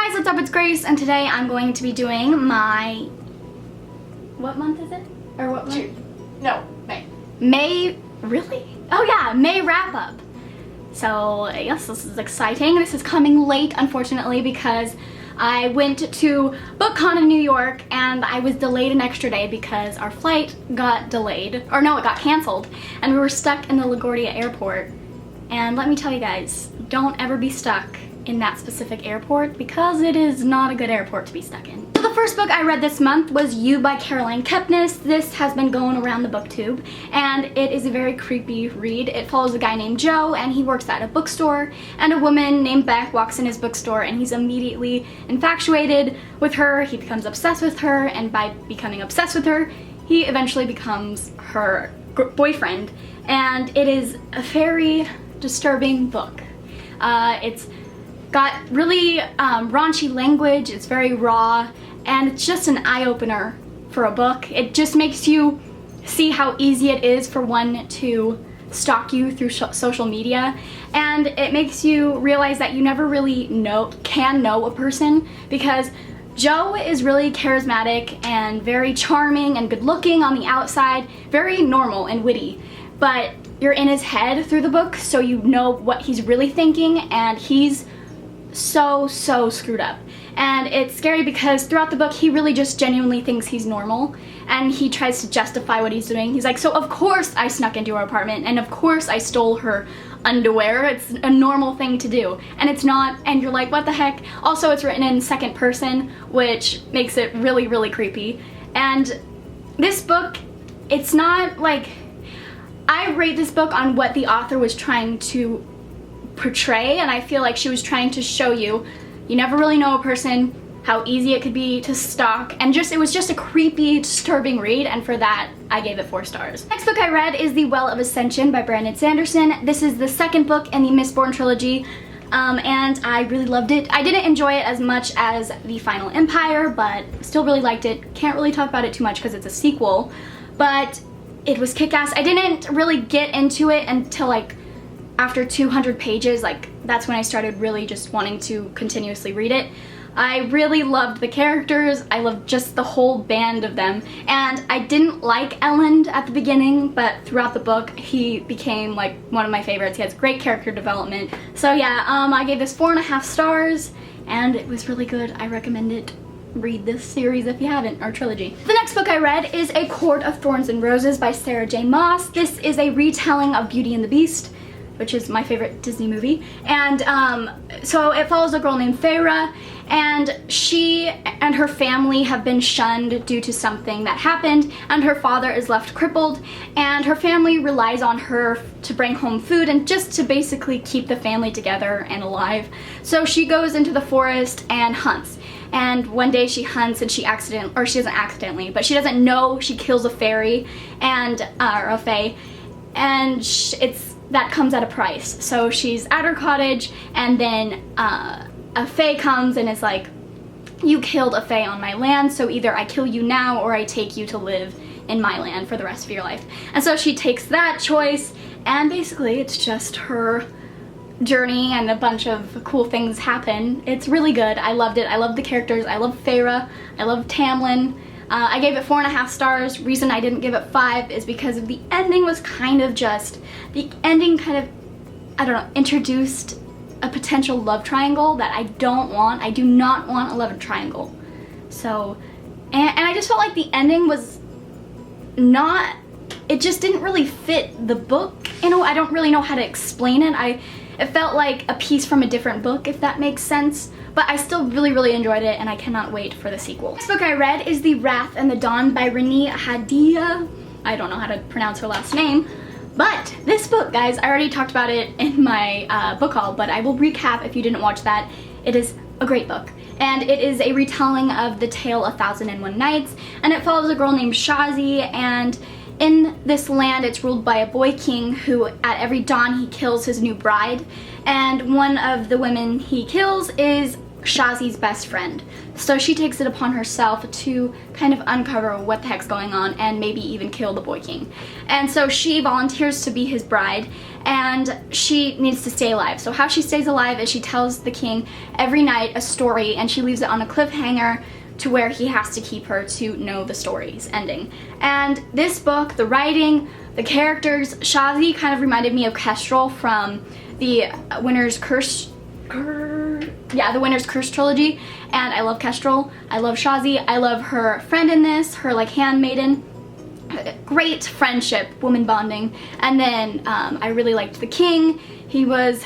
Hey guys, what's up? It's Grace, and today I'm going to be doing my... What month is it? Or what month? June. No, May. May? Really? Oh yeah, May wrap-up. So yes, this is exciting. This is coming late, unfortunately, because I went to BookCon in New York and I was delayed an extra day because our flight got delayed. Or no, it got canceled. And we were stuck in the LaGuardia airport. And let me tell you guys, don't ever be stuck in that specific airport because it is not a good airport to be stuck in. So the first book I read this month was You by Caroline Kepnes. This has been going around the booktube and it is a very creepy read. It follows a guy named Joe and he works at a bookstore, and a woman named Beck walks in his bookstore and he's immediately infatuated with her. He becomes obsessed with her, and by becoming obsessed with her, he eventually becomes her boyfriend. And it is a very disturbing book. It's got really raunchy language, it's very raw, and it's just an eye-opener for a book. It just makes you see how easy it is for one to stalk you through social media, and it makes you realize that you never really can know a person, because Joe is really charismatic and very charming and good-looking on the outside, very normal and witty, but you're in his head through the book, so you know what he's really thinking, and he's so screwed up. And it's scary because throughout the book he really just genuinely thinks he's normal, and he tries to justify what he's doing. He's like, so of course I snuck into her apartment, and of course I stole her underwear. It's a normal thing to do. And it's not, and you're like, what the heck? Also, it's written in second person, which makes it really creepy. And this book, it's not like, I rate this book on what the author was trying to portray, and I feel like she was trying to show you never really know a person, how easy it could be to stalk, and it was just a creepy, disturbing read, and for that I gave it 4 stars. Next book I read is The Well of Ascension by Brandon Sanderson. This is the second book in the Mistborn trilogy, and I really loved it. I didn't enjoy it as much as The Final Empire, but still really liked it. Can't really talk about it too much because it's a sequel, but it was kick-ass. I didn't really get into it until like after 200 pages, like that's when I started really just wanting to continuously read it. I really loved the characters, I loved just the whole band of them, and I didn't like Elend at the beginning, but throughout the book he became like one of my favorites. He has great character development. So yeah, I gave this 4.5 stars, and it was really good. I recommend it. Read this series if you haven't, or trilogy. The next book I read is A Court of Thorns and Roses by Sarah J. Maas. This is a retelling of Beauty and the Beast, which is my favorite Disney movie. And so it follows a girl named Feyre, and she and her family have been shunned due to something that happened, and her father is left crippled, and her family relies on her to bring home food and just to basically keep the family together and alive. So she goes into the forest and hunts. And one day she hunts and she doesn't accidentally, but she doesn't know she kills a fairy and, or a fae, and that comes at a price. So she's at her cottage, and then a fae comes and is like, you killed a fae on my land, so either I kill you now or I take you to live in my land for the rest of your life. And so she takes that choice, and basically it's just her journey, and a bunch of cool things happen. It's really good. I loved it. I loved the characters. I love Feyre. I love Tamlin. I gave it 4.5 stars. Reason I didn't give it 5 is because of the ending was kind of just, the ending kind of, I don't know, introduced a potential love triangle that I don't want. I do not want a love triangle. So, and I just felt like the ending was not, it just didn't really fit the book. You know, I don't really know how to explain it. It felt like a piece from a different book, if that makes sense. But I still really enjoyed it, and I cannot wait for the sequel. Next book I read is The Wrath and the Dawn by Renee Hadia. I don't know how to pronounce her last name. But this book, guys, I already talked about it in my book haul, but I will recap if you didn't watch that. It is a great book. And it is a retelling of the tale of 1001 Nights, and it follows a girl named Shazi, and in this land it's ruled by a boy king who at every dawn he kills his new bride, and one of the women he kills is Shazi's best friend. So she takes it upon herself to kind of uncover what the heck's going on and maybe even kill the Boy King. And so she volunteers to be his bride, and she needs to stay alive. So how she stays alive is she tells the king every night a story, and she leaves it on a cliffhanger to where he has to keep her to know the story's ending. And this book, the writing, the characters, Shazi kind of reminded me of Kestrel from the Winter's Curse the Winter's Curse trilogy, and I love Kestrel. I love Shazi. I love her friend in this, her like handmaiden. Great friendship, woman bonding. And then I really liked the king. He was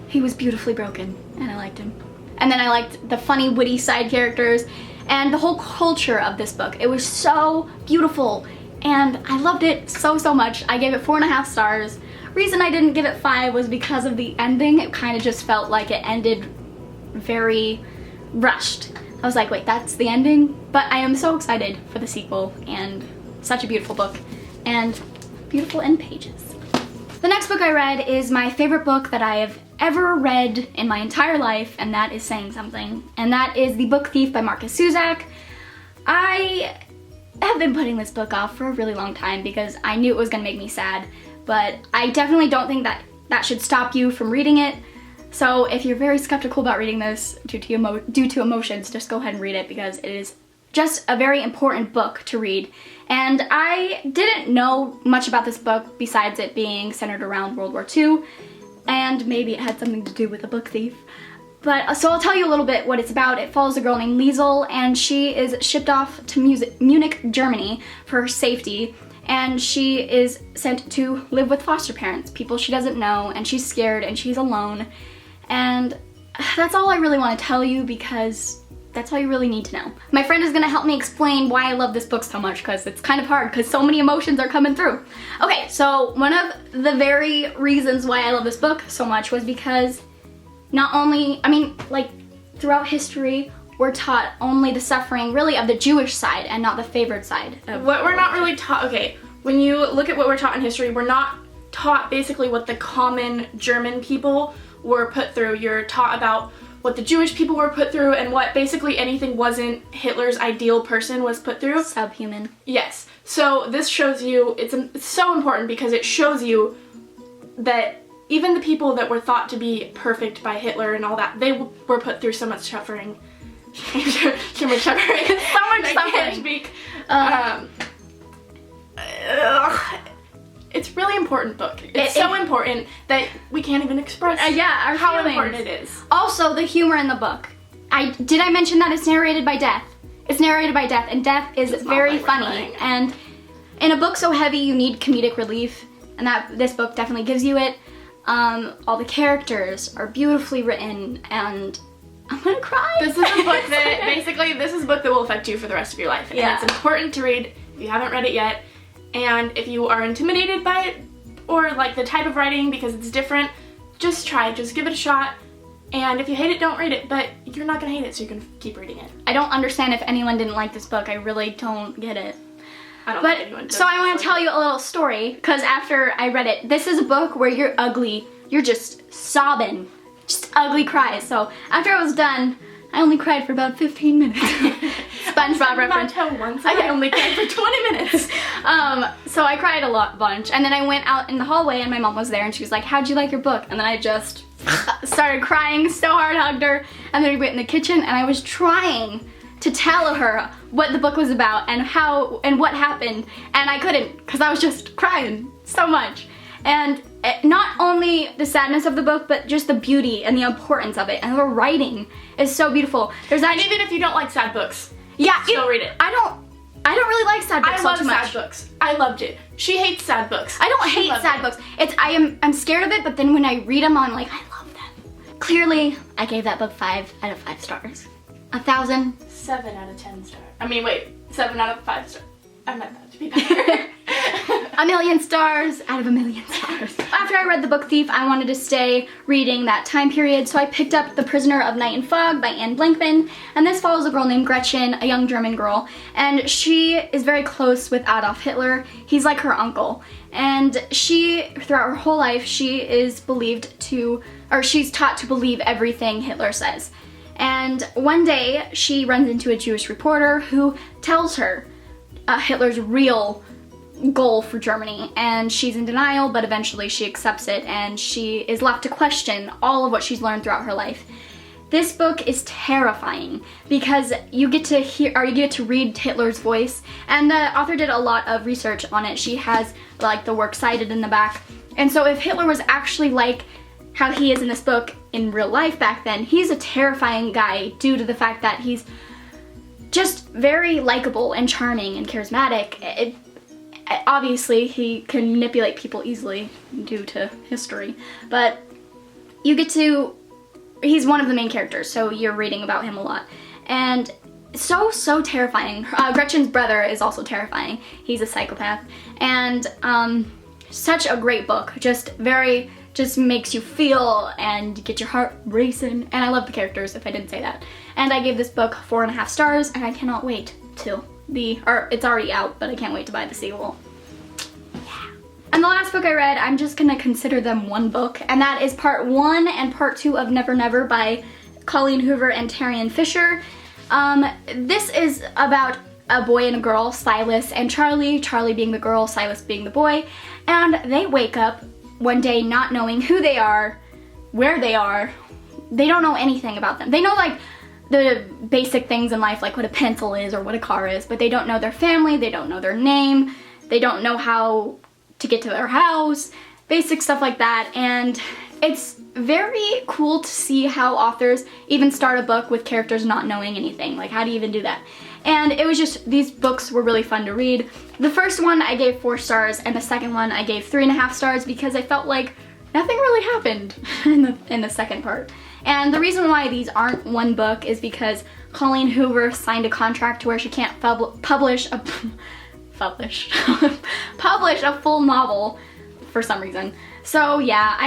beautifully broken, and I liked him. And then I liked the funny, witty side characters and the whole culture of this book. It was so beautiful, and I loved it so much. I gave it 4.5 stars. Reason I didn't give it 5 was because of the ending. It kind of just felt like it ended very rushed. I was like, wait, that's the ending? But I am so excited for the sequel, and such a beautiful book and beautiful end pages. The next book I read is my favorite book that I have ever read in my entire life, and that is saying something. And that is The Book Thief by Marcus Zusak. I have been putting this book off for a really long time because I knew it was gonna make me sad, but I definitely don't think that should stop you from reading it. So if you're very skeptical about reading this due to emotions, just go ahead and read it, because it is just a very important book to read. And I didn't know much about this book besides it being centered around World War II, and maybe it had something to do with a book thief. But so I'll tell you a little bit what it's about. It follows a girl named Liesel, and she is shipped off to Munich, Germany for her safety. And she is sent to live with foster parents, people she doesn't know, and she's scared and she's alone. And that's all I really want to tell you, because that's all you really need to know. My friend is gonna help me explain why I love this book so much, because it's kind of hard, because so many emotions are coming through. Okay, so one of the very reasons why I love this book so much was because not only, like throughout history, we're taught only the suffering really of the Jewish side and not the favored side. What we're not really taught, okay, when you look at what we're taught in history, we're not taught basically what the common German people were put through. You're taught about what the Jewish people were put through and what basically anything wasn't Hitler's ideal person was put through. Subhuman. Yes. So this shows you, it's so important because it shows you that even the people that were thought to be perfect by Hitler and all that, they were put through so much suffering. Too much suffering. So much suffering. It's really important book. It's so important that we can't even express how important it is. Also, the humor in the book. Did I mention that it's narrated by Death? It's narrated by Death, and Death is very funny. And in a book so heavy, you need comedic relief, and this book definitely gives you it. All the characters are beautifully written, and I'm gonna cry. This is a book that basically this is a book that will affect you for the rest of your life, and it's important to read if you haven't read it yet. And if you are intimidated by it, or like the type of writing because it's different, just try it, just give it a shot. And if you hate it, don't read it, but you're not gonna hate it, so you can keep reading it. I don't understand if anyone didn't like this book. I really don't get it. I don't think anyone does. So I want to tell you a little story, because after I read it, this is a book where you're ugly, you're just sobbing, just ugly cries. So after I was done, I only cried for about 15 minutes. SpongeBob reference. I only cried for 20 minutes. So I cried a bunch, and then I went out in the hallway and my mom was there and she was like, how'd you like your book? And then I just started crying so hard, hugged her, and then we went in the kitchen and I was trying to tell her what the book was about and how and what happened, and I couldn't because I was just crying so much. And not only the sadness of the book, but just the beauty and the importance of it, and the writing is so beautiful. And even if you don't like sad books, still read it. I don't really like sad books. I love sad books. I loved it. She hates sad books. I don't hate sad books. I'm scared of it, but then when I read them, I'm like, I love them. Clearly, I gave that book 5 out of 5 stars. 1,000. 7 out of 10 stars. 7 out of 5 stars. I meant that to be better. 1,000,000 stars out of 1,000,000 stars. After I read The Book Thief, I wanted to stay reading that time period, so I picked up The Prisoner of Night and Fog by Anne Blankman, and this follows a girl named Gretchen, a young German girl, and she is very close with Adolf Hitler. He's like her uncle, and throughout her whole life, she's taught to believe everything Hitler says. And one day she runs into a Jewish reporter who tells her Hitler's real goal for Germany, and she's in denial, but eventually she accepts it, and she is left to question all of what she's learned throughout her life. This book is terrifying because you get to hear, or you get to read Hitler's voice, and the author did a lot of research on it. She has like the works cited in the back, and so if Hitler was actually like how he is in this book in real life back then, he's a terrifying guy due to the fact that he's just very likable and charming and charismatic. Obviously, he can manipulate people easily due to history, but you get to, he's one of the main characters, so you're reading about him a lot. And so terrifying. Gretchen's brother is also terrifying. He's a psychopath. And such a great book. Just makes you feel and get your heart racing. And I love the characters, if I didn't say that. And I gave this book 4.5 stars, and I cannot wait to it's already out, but I can't wait to buy the sequel. Yeah. And the last book I read, I'm just gonna consider them one book, and that is part 1 and part 2 of Never Never by Colleen Hoover and Taryn Fisher. This is about a boy and a girl, Silas and Charlie being the girl, Silas being the boy, and they wake up one day not knowing who they are, where they are. They don't know anything about them. They know like the basic things in life, like what a pencil is or what a car is, but they don't know their family, they don't know their name, they don't know how to get to their house, basic stuff like that. And it's very cool to see how authors even start a book with characters not knowing anything. Like, how do you even do that? And it was just, these books were really fun to read. The first one I gave 4 stars, and the second one I gave 3.5 stars because I felt like nothing really happened in the second part. And the reason why these aren't one book is because Colleen Hoover signed a contract where she can't publish a full novel for some reason. So yeah,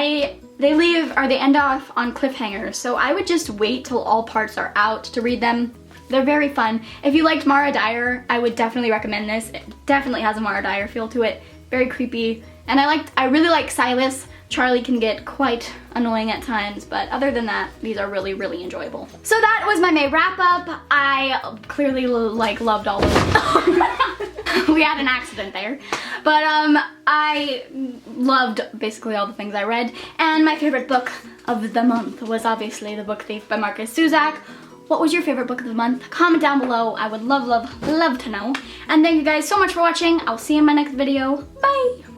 they end off on cliffhangers, so I would just wait till all parts are out to read them. They're very fun. If you liked Mara Dyer, I would definitely recommend this. It definitely has a Mara Dyer feel to it. Very creepy. And I really like Silas. Charlie can get quite annoying at times, but other than that, these are really, really enjoyable. So that was my May wrap up. I clearly loved all of them. We had an accident there. But I loved basically all the things I read. And my favorite book of the month was obviously The Book Thief by Marcus Zuzak. What was your favorite book of the month? Comment down below. I would love to know. And thank you guys so much for watching. I'll see you in my next video. Bye!